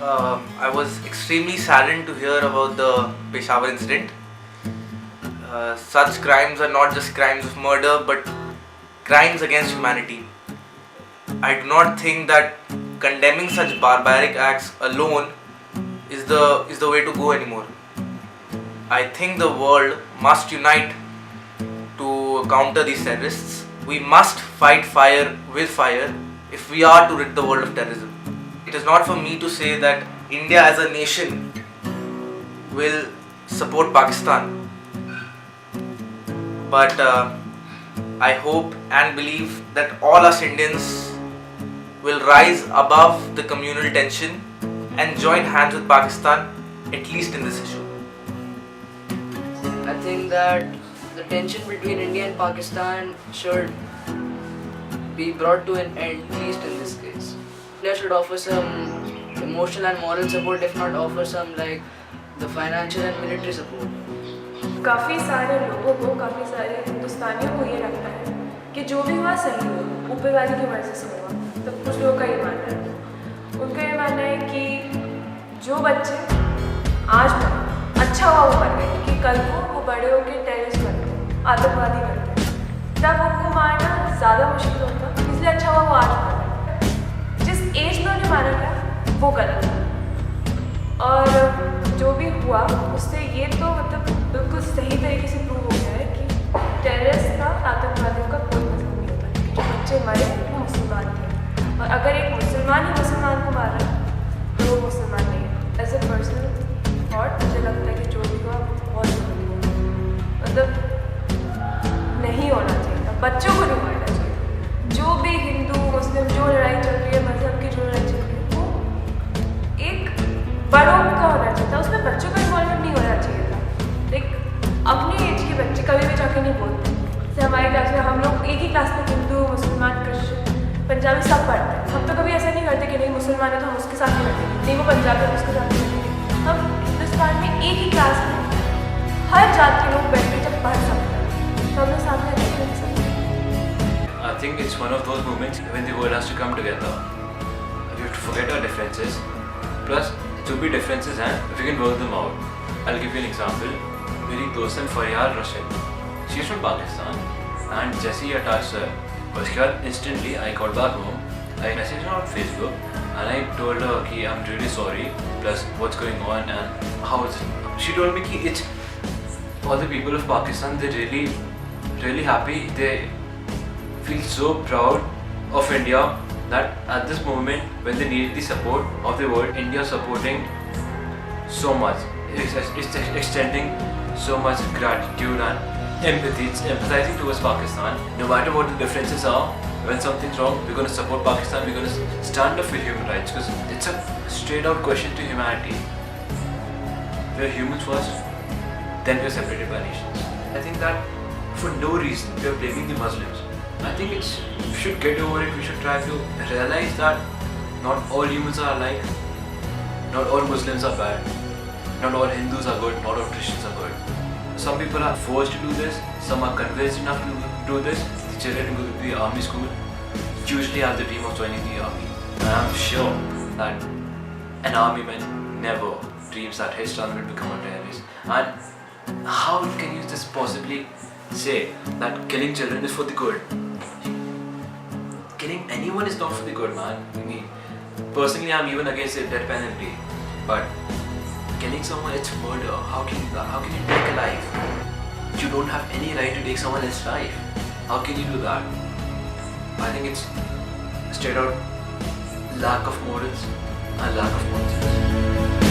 I was extremely saddened to hear about the Peshawar incident. Such crimes are not just crimes of murder but crimes against humanity. I do not think that condemning such barbaric acts alone is the way to go anymore. I think the world must unite to counter these terrorists. We must fight fire with fire if we are to rid the world of terrorism. It is not for me to say that India as a nation will support Pakistan, but I hope and believe that all us Indians will rise above the communal tension and join hands with Pakistan, at least in this issue. I think that the tension between India and Pakistan should be brought to an end, at least in this case. India should offer some emotional and moral support, if not offer some like the financial and military support. काफ़ी सारे लोगों को, काफ़ी सारे हिंदुस्तानियों को ये लगता है कि जो भी हुआ सही हुआ, ऊपर वाले की मर्जी से हुआ। तो कुछ लोगों का ये मानना है, उनका ये मानना है कि जो बच्चे आज मरे, अच्छा हुआ वो मर गए, क्योंकि कल को वो बड़े होकर टेररिस्ट बन गए, आतंकवादी बन गए, तब उनको मारना ज़्यादा मुश्किल होता, इसलिए अच्छा हुआ वो आज मर गए। जिस एज में उन्हें मारा गया वो गलत है, और जो भी हुआ उससे ये तो मतलब बिल्कुल सही तरीके से प्रूव हो गया है कि टेररिस्ट का, आतंकवादियों का कोई मतलब नहीं होता, क्योंकि जो बच्चे मरे वो मुसलमान थे, और अगर एक मुसलमान ही मुसलमान को मार रहा है तो वो मुसलमान नहीं है। एज ए पर्सनल थॉट मुझे लगता है कि जो भी हुआ बहुत ज़रूरी है, मतलब नहीं होना चाहिए, बच्चों को नहीं मारना चाहिए। जो भी हिंदू मुस्लिम जो लड़ाई चल रही है, मजहब की जो लड़ाई चल रही है, वो एक बड़ों का होना चाहिए था, उसमें बच्चों का इन्वॉल्वमेंट नहीं होना चाहिए था। लाइक अपनी एज के बच्चे कभी भी जाके नहीं बोलते। जैसे हमारे क्लास में हम लोग एक ही क्लास में हिंदू, मुसलमान, क्रिश्चियन, पंजाबी सब पढ़ते हैं। हम तो कभी ऐसा नहीं करते कि नहीं मुसलमान है तो हम उसके साथ नहीं करते, नहीं वो पंजाबी है तो उसके साथ नहीं करते। हम हिंदुस्तान में एक ही क्लास में हर जात के लोग बैठ के जब पढ़ सकते हैं तो हमने सामने नहीं सकते। I think it's one of those moments when the world has to come together. We have to forget our differences. Plus, जो भी differences हैं, if we can work them out. I'll give you an example. मेरी दोस्त है फरियाद Rashid. She is from Pakistan, and जैसे ही attached her, उसके बाद instantly I got back home. I messaged her on Facebook and I told her कि I'm really sorry. Plus, what's going on and how is it? She told me कि it's all the people of Pakistan. They're really happy. They feel so proud of India that at this moment when they need the support of the world, India is supporting so much. It's extending so much gratitude and empathy. It's empathizing towards Pakistan. No matter what the differences are, when something's wrong, we're going to support Pakistan. We're going to stand up for human rights because it's a straight out question to humanity. We're humans first, then we're separated by nations. I think that for no reason we're blaming the Muslims. I think we should get over it. We should try to realize that not all humans are alike. Not all Muslims are bad. Not all Hindus are good. Not all Christians are good. Some people are forced to do this. Some are convinced enough to do this. The children go to the army school usually have the dream of joining the army. And I'm sure that an army man never dreams that his son will become a terrorist. And how can you just possibly say that killing children is for the good? Killing anyone is not for the good, man. I mean, personally, I'm even against the death penalty. But killing someone, it's murder. How can you do that? How can you take a life? You don't have any right to take someone else's life. How can you do that? I think it's straight out lack of morals and lack of conscience.